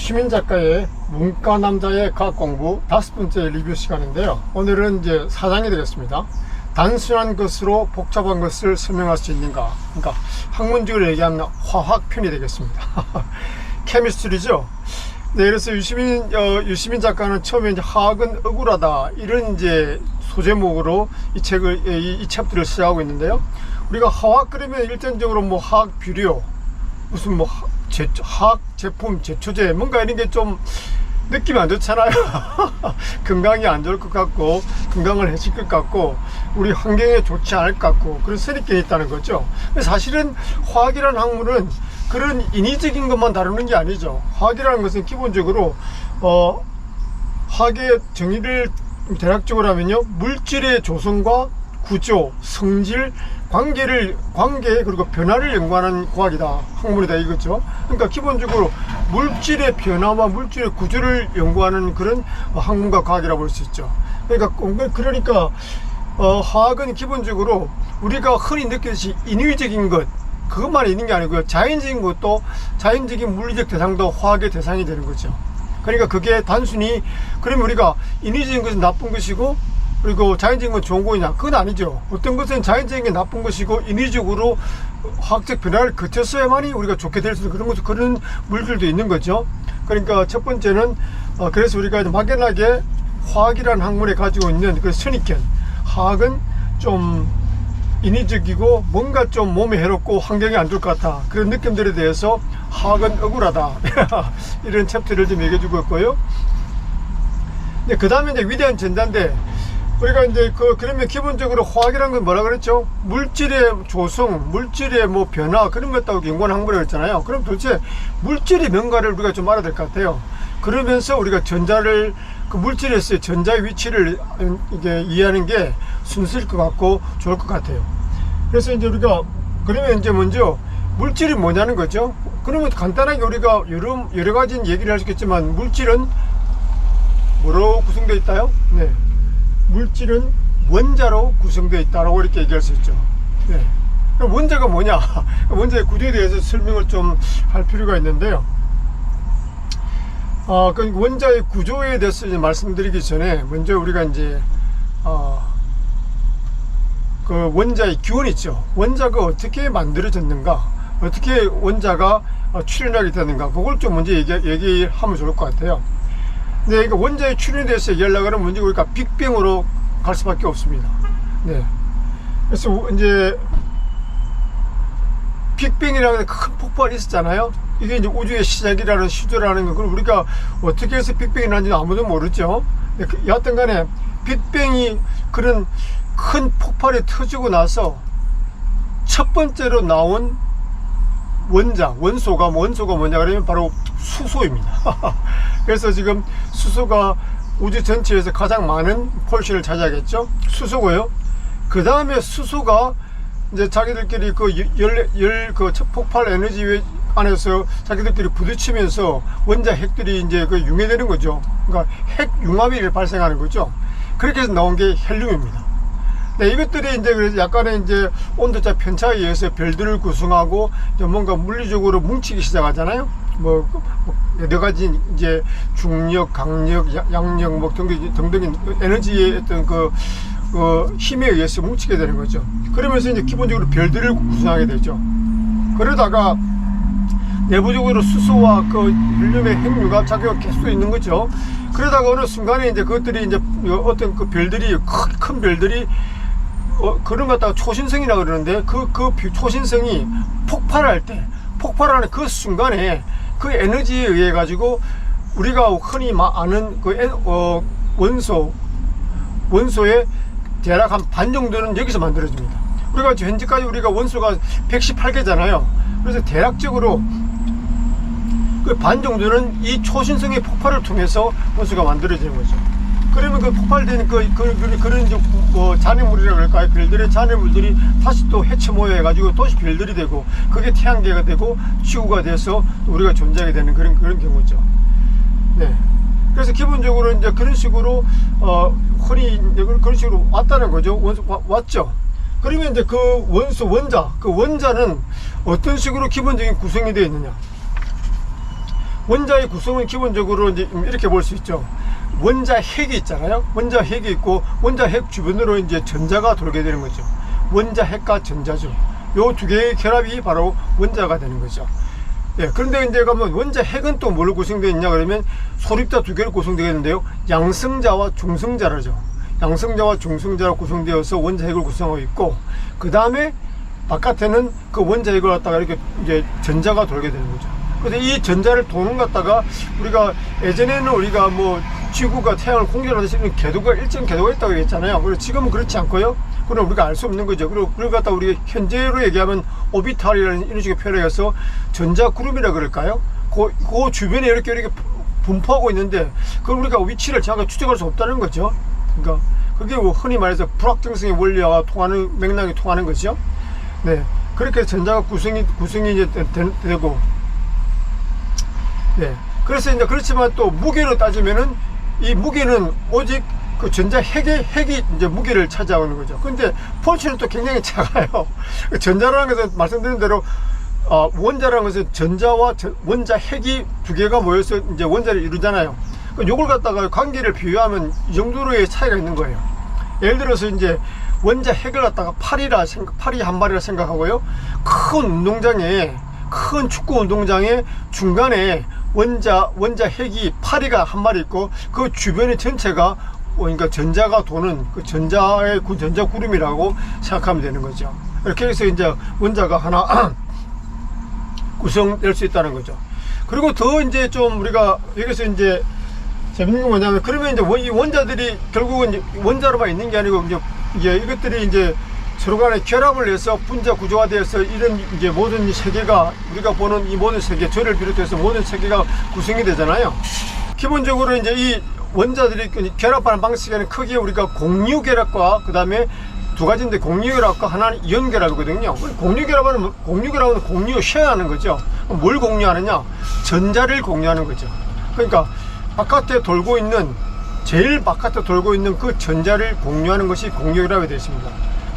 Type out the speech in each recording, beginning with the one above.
유시민 작가의 문과 남자의 과학 공부 5번째 리뷰 시간인데요. 오늘은 이제 4장이 되겠습니다. 단순한 것으로 복잡한 것을 설명할 수 있는가? 그러니까 학문적으로 얘기하면 화학편이 되겠습니다. 케미스트리죠. 네, 그래서 유시민 작가는 처음에 이제 화학은 억울하다 이런 이제 소제목으로 이 챕터를 시작하고 있는데요. 우리가 화학 그러면 일반적으로 뭐 화학 비료, 무슨 뭐 화학 제품, 제초제 뭔가 이런 게 좀 느낌이 안 좋잖아요. 건강이 안 좋을 것 같고 건강을 해칠 것 같고 우리 환경에 좋지 않을 것 같고 그런 선입견이 있다는 거죠. 사실은 화학이라는 학문은 그런 인위적인 것만 다루는 게 아니죠. 화학이라는 것은 기본적으로 화학의 정의를 대략적으로 하면요, 물질의 조성과 구조, 성질, 관계 그리고 변화를 연구하는 과학이다, 학문이다 이거죠. 그러니까 기본적으로 물질의 변화와 물질의 구조를 연구하는 그런 학문과 과학이라고 볼 수 있죠. 그러니까 화학은 기본적으로 우리가 흔히 느끼듯이 인위적인 것 그것만 있는 게 아니고요, 자연적인 것도, 자연적인 물리적 대상도 화학의 대상이 되는 거죠. 그러니까 그게 단순히 그러면 우리가 인위적인 것은 나쁜 것이고 그리고 자연적인 건 좋은 거냐, 그건 아니죠. 어떤 것은 자연적인 게 나쁜 것이고 인위적으로 화학적 변화를 거쳐서야만이 우리가 좋게 될 수 있는 그런 물질도 있는 거죠. 그러니까 첫 번째는 그래서 우리가 막연하게 화학이라는 학문에 가지고 있는 그 선입견, 화학은 좀 인위적이고 뭔가 좀 몸에 해롭고 환경이 안 좋을 것 같다, 그런 느낌들에 대해서 화학은 억울하다 이런 챕터를 좀 얘기해 주고 있고요. 그 다음에 이제 위대한 전자인데, 우리가 이제 그러면 기본적으로 화학이라는 건 뭐라 그랬죠? 물질의 조성, 물질의 뭐 변화 그런 것도 연구하는 학문이라고 했잖아요. 그럼 도대체 물질의 뭔가를 우리가 좀 알아야 될 것 같아요. 그러면서 우리가 전자를, 그 물질에서의 전자의 위치를 이게 이해하는 게 순수일 것 같고 좋을 것 같아요. 그래서 이제 우리가 그러면 이제 먼저 물질이 뭐냐는 거죠. 그러면 간단하게 우리가 여러 가지 얘기를 할 수 있겠지만, 물질은 뭐로 구성되어 있다요? 네, 물질은 원자로 구성되어 있다라고 이렇게 얘기할 수 있죠. 네. 그럼 원자가 뭐냐? 원자의 구조에 대해서 설명을 좀 할 필요가 있는데요. 그 원자의 구조에 대해서 이제 말씀드리기 전에 먼저 우리가 이제 그 원자의 기원 있죠. 원자가 어떻게 만들어졌는가, 어떻게 원자가 출현하게 되는가, 그걸 좀 먼저 얘기하면 좋을 것 같아요. 네, 그러니까 원자의 출현에 대해서 얘기하려고 하면 먼저 우리가 빅뱅으로 갈 수밖에 없습니다. 네. 그래서 이제 빅뱅이라는 큰 폭발이 있었잖아요. 이게 이제 우주의 시작이라는 시조라는 거, 그걸 우리가 어떻게 해서 빅뱅이 났는지 아무도 모르죠. 여하튼 간에 빅뱅이 그런 큰 폭발이 터지고 나서 첫 번째로 나온 원소가 뭐냐 그러면 바로 수소입니다. 그래서 지금 수소가 우주 전체에서 가장 많은 폴션을 차지하겠죠. 수소고요. 그 다음에 수소가 이제 자기들끼리 그 폭발 에너지 안에서 자기들끼리 부딪히면서 원자 핵들이 이제 융해되는 거죠. 그러니까 핵 융합이 발생하는 거죠. 그렇게 해서 나온 게 헬륨입니다. 네, 이것들이 이제 그래서 약간의 이제 온도차 편차에 의해서 별들을 구성하고 이제 뭔가 물리적으로 뭉치기 시작하잖아요. 여러 가지 이제 중력, 강력, 양력 뭐 등등의 에너지의 어떤 그 힘에 의해서 뭉치게 되는 거죠. 그러면서 이제 기본적으로 별들을 구성하게 되죠. 그러다가 내부적으로 수소와 그 헬륨의 핵융합 작용이 계속 있는 거죠. 그러다가 어느 순간에 이제 그것들이 이제 어떤 그 별들이 큰 별들이 그런 것 갖다가 초신성이라고 그러는데 그 초신성이 폭발하는 그 순간에 그 에너지에 의해 가지고 우리가 흔히 아는 그 원소의 대략 한 반 정도는 여기서 만들어집니다. 우리가 현재까지 우리가 원소가 118개잖아요. 그래서 대략적으로 그 반 정도는 이 초신성의 폭발을 통해서 원소가 만들어지는 거죠. 그러면 그 폭발되는 그런 이제 잔해물이라고 그럴까요? 별들의 잔해물들이 다시 또 해쳐 모여 해가지고 또시 별들이 되고, 그게 태양계가 되고 지구가 돼서 우리가 존재하게 되는 그런 경우죠. 네. 그래서 기본적으로 이제 그런 식으로 흔히 그런 식으로 왔다는 거죠. 왔죠. 그러면 이제 그 원자는 어떤 식으로 기본적인 구성이 되어 있느냐? 원자의 구성은 기본적으로 이제 이렇게 볼 수 있죠. 원자 핵이 있잖아요. 원자 핵이 있고 원자 핵 주변으로 이제 전자가 돌게 되는 거죠. 원자 핵과 전자죠. 요 두 개의 결합이 바로 원자가 되는 거죠. 예, 그런데 이제 가면 원자 핵은 또 뭘로 구성되어 있냐 그러면 소립자 두 개로 구성되겠는데요. 양성자와 중성자라죠. 양성자와 중성자로 구성되어서 원자 핵을 구성하고 있고, 그 다음에 바깥에는 그 원자 핵을 갖다가 이렇게 이제 전자가 돌게 되는 거죠. 근데 이 전자를 도는 갖다가 우리가 예전에는 우리가 뭐 지구가 태양을 공전하듯이 궤도가 일정 궤도가 있다고 했잖아요. 그리고 지금은 그렇지 않고요. 그럼 우리가 알 수 없는 거죠. 그리고 그걸 갖다 우리가 현재로 얘기하면 오비탈이라는 이런 식의 표현해서 전자 구름이라 그럴까요? 그 주변에 이렇게 분포하고 있는데 그걸 우리가 위치를 정확하게 추적할 수 없다는 거죠. 그러니까 그게 뭐 흔히 말해서 불확정성의 원리와 통하는 맥락이 통하는 거죠. 네, 그렇게 전자가 구성이 이제 되고, 네, 그래서 이제 그렇지만 또 무게로 따지면은 이 무게는 오직 그 전자 핵이 이제 무게를 차지하는 거죠. 근데 폴치는 또 굉장히 작아요. 전자라는 것은 말씀드린 대로 원자라는 것은 전자와 원자 핵이 두 개가 모여서 이제 원자를 이루잖아요. 요걸 갖다가 관계를 비유하면 이 정도로의 차이가 있는 거예요. 예를 들어서 이제 원자 핵을 갖다가 팔이 한 마리라 생각하고요. 큰 축구 운동장에 중간에 원자 핵이 파리가 한 마리 있고 그 주변의 전체가 그러니까 전자가 도는 그 전자 구름이라고 생각하면 되는 거죠. 이렇게 해서 이제 원자가 하나 구성될 수 있다는 거죠. 그리고 더 이제 좀 우리가 여기서 이제 재밌는 건 뭐냐면, 그러면 이제 이 원자들이 결국은 이제 원자로만 있는 게 아니고 이제 이것들이 이제 서로 간에 결합을 해서 분자 구조가 되어서 이런 이제 모든 세계가 우리가 보는 이 모든 세계, 저를 비롯해서 모든 세계가 구성이 되잖아요. 기본적으로 이제 이 원자들이 결합하는 방식에는 크게 우리가 공유 결합과 그 다음에 두 가지인데, 공유 결합과 하나는 이온 결합이거든요. 공유 결합은 공유 쉐어하는 거죠. 뭘 공유하느냐? 전자를 공유하는 거죠. 그러니까 제일 바깥에 돌고 있는 그 전자를 공유하는 것이 공유 결합이 되겠습니다.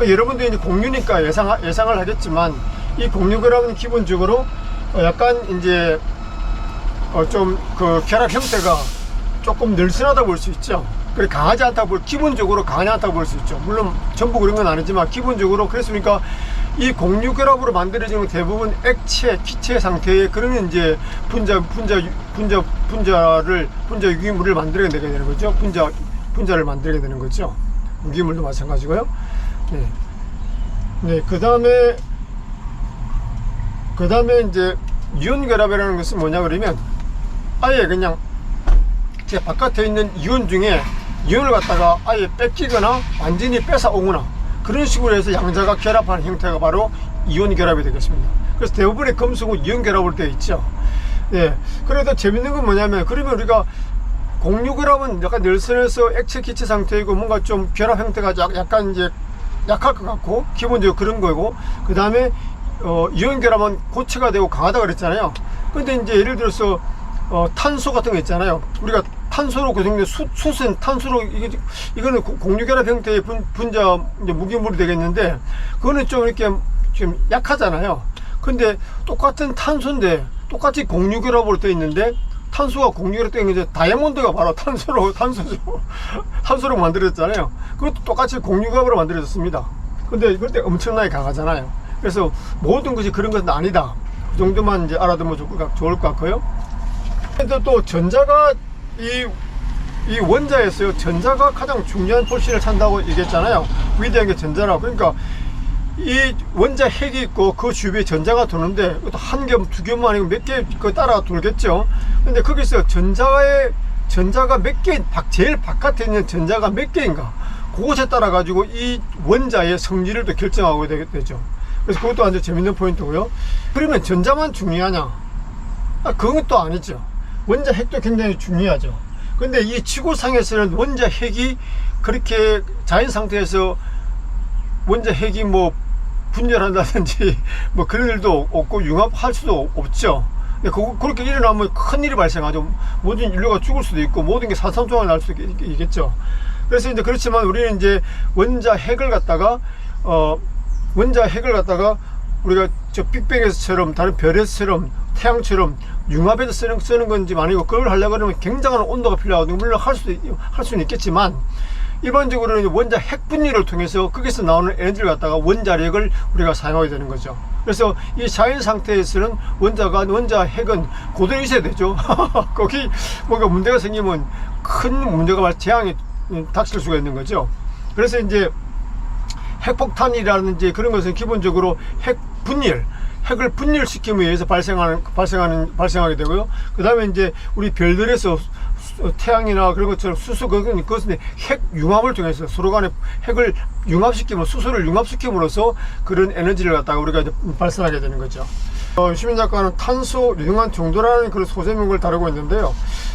여러분들이 이제 공유니까 예상을 하겠지만, 이 공유 결합은 기본적으로 약간 이제 좀 그 결합 형태가 조금 늘씬하다 볼 수 있죠. 그래, 강하지 않다고 기본적으로 강하지 않다고 볼 수 있죠. 물론 전부 그런 건 아니지만 기본적으로 그랬으니까 이 공유 결합으로 만들어지는 대부분 액체, 기체 상태의 그런 이제 분자 유기물을 만들게 되는 거죠. 분자를 만들게 되는 거죠. 무기물도 마찬가지고요. 네. 그 다음에 이제 이온 결합이라는 것은 뭐냐 그러면, 아예 그냥 제 바깥에 있는 이온 중에 이온을 갖다가 아예 뺏기거나 완전히 뺏어오거나 그런 식으로 해서 양자가 결합하는 형태가 바로 이온 결합이 되겠습니다. 그래서 대부분의 금속은 이온 결합으로 되어 있죠. 예. 그래도 재밌는 건 뭐냐면, 그러면 우리가 공유 결합은 약간 늘씬해서 액체 기체 상태이고 뭔가 좀 결합 형태가 약간 이제 약할 것 같고 기본적으로 그런 거고, 그 다음에 이온 결합은 고체가 되고 강하다 그랬잖아요. 근데 이제 예를 들어서 탄소 같은 거 있잖아요. 우리가 탄소로 구성된 숯은 탄소로 이거는 공유 결합 형태의 분자 이제 무기물이 되겠는데, 그거는 좀 이렇게 좀 약하잖아요. 근데 똑같은 탄소인데 똑같이 공유 결합으로 되어 있는데, 탄소가 공유 결합 되어 있는데 다이아몬드가 바로 탄소로 만들어졌잖아요. 그것도 똑같이 공유 결합으로 만들어졌습니다. 근데 그때 엄청나게 강하잖아요. 그래서 모든 것이 그런 것은 아니다. 그 정도만 이제 알아두면 좋을 것 같고요. 근데 또 전자가 이 원자에서요, 전자가 가장 중요한 포지션을 찬다고 얘기했잖아요. 위대한 게 전자라고. 그러니까 이 원자 핵이 있고 그 주위에 전자가 도는데, 한 겹, 두 겹만 아니고 몇 개 따라 돌겠죠. 근데 거기서 전자가 몇 개, 제일 바깥에 있는 전자가 몇 개인가, 그것에 따라 가지고 이 원자의 성질을 또 결정하게 되죠. 그래서 그것도 아주 재밌는 포인트고요. 그러면 전자만 중요하냐? 그건 또 아니죠. 원자 핵도 굉장히 중요하죠. 근데 이 지구상에서는 원자 핵이 그렇게 자연 상태에서 원자 핵이 뭐 분열한다든지 뭐 그런 일도 없고 융합할 수도 없죠. 그렇게 일어나면 큰 일이 발생하죠. 모든 인류가 죽을 수도 있고 모든 게 산산조각이 날 수도 있겠죠. 그래서 이제 그렇지만 우리는 이제 원자 핵을 갖다가 우리가 저 빅뱅에서처럼 다른 별에서처럼 태양처럼 융합해서 쓰는 건지 아니고, 그걸 하려고 하면 굉장한 온도가 필요하거든요. 물론 할 수는 있겠지만, 일반적으로는 원자 핵 분리를 통해서 거기서 나오는 에너지를 갖다가 원자력을 우리가 사용하게 되는 거죠. 그래서 이 자연 상태에서는 원자 핵은 그대로 있어야 되죠. 거기 뭔가 문제가 생기면 큰 문제가 재앙이 닥칠 수가 있는 거죠. 그래서 이제 핵폭탄이라든지 그런 것은 기본적으로 핵을 분열시킴에 의해서 발생하게 되고요. 그 다음에 이제 우리 별들에서 태양이나 그런 것처럼 그것은 핵 융합을 통해서 서로 간에 핵을 융합시키면, 수소를 융합시킴으로써 그런 에너지를 갖다가 우리가 이제 발산하게 되는 거죠. 유시민 작가는 탄소 유용한 정도라는 그런 소제목을 다루고 있는데요.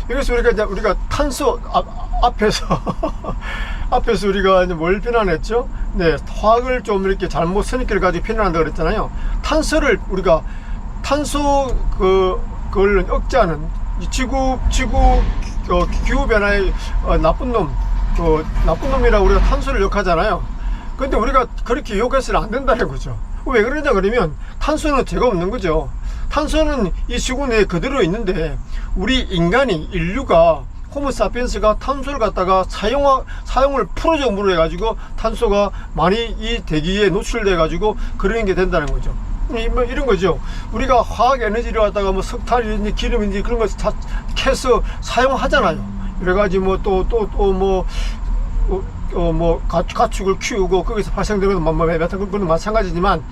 여기서 우리가 탄소 앞에서 우리가 이제 뭘 비난했죠? 네, 화학을 좀 이렇게 잘못 선입견을 가지고 비난한다 그랬잖아요. 그걸 억제하는 지구 기후 변화의 나쁜 놈이라고 우리가 탄소를 욕하잖아요. 근데 우리가 그렇게 욕해서는 안 된다는 거죠. 왜 그러냐 그러면 탄소는 죄가 없는 거죠. 탄소는 이 지구 내에 그대로 있는데, 우리 인류가 호모사피엔스가 탄소를 갖다가 사용을 프로적으로 해가지고 탄소가 많이 이 대기에 노출돼 가지고 그런 게 된다는 거죠. 이런 거죠. 우리가 화학 에너지를 갖다가 뭐 석탄이든지 기름인지 그런 걸 다 캐서 사용하잖아요. 여러 가지 가축을 키우고 거기서 발생되는 것도 마찬가지지만,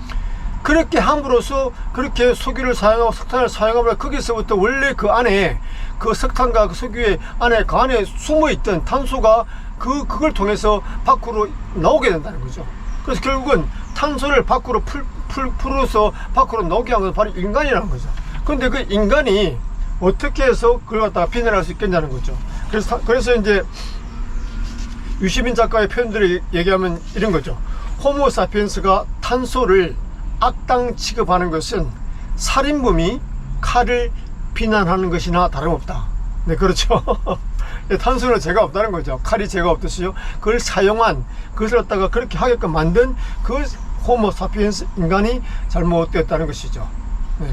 그렇게 함으로써 그렇게 석유를 사용하고 석탄을 사용하면 거기서부터 원래 그 안에 그 석탄과 그 석유의 안에 숨어있던 탄소가 그걸 통해서 밖으로 나오게 된다는 거죠. 그래서 결국은 탄소를 밖으로 풀어서 밖으로 나오게 한 건 바로 인간이라는 거죠. 근데 그 인간이 어떻게 해서 그걸 갖다가 비난할 수 있겠냐는 거죠. 그래서 이제 유시민 작가의 표현들을 얘기하면 이런 거죠. 호모사피엔스가 탄소를 악당 취급하는 것은 살인범이 칼을 비난하는 것이나 다름없다. 네, 그렇죠. 탄소는 죄가 없다는 거죠. 칼이 죄가 없듯이요. 그것을 갖다가 그렇게 하게끔 만든 그 호모사피엔스 인간이 잘못되었다는 것이죠. 네.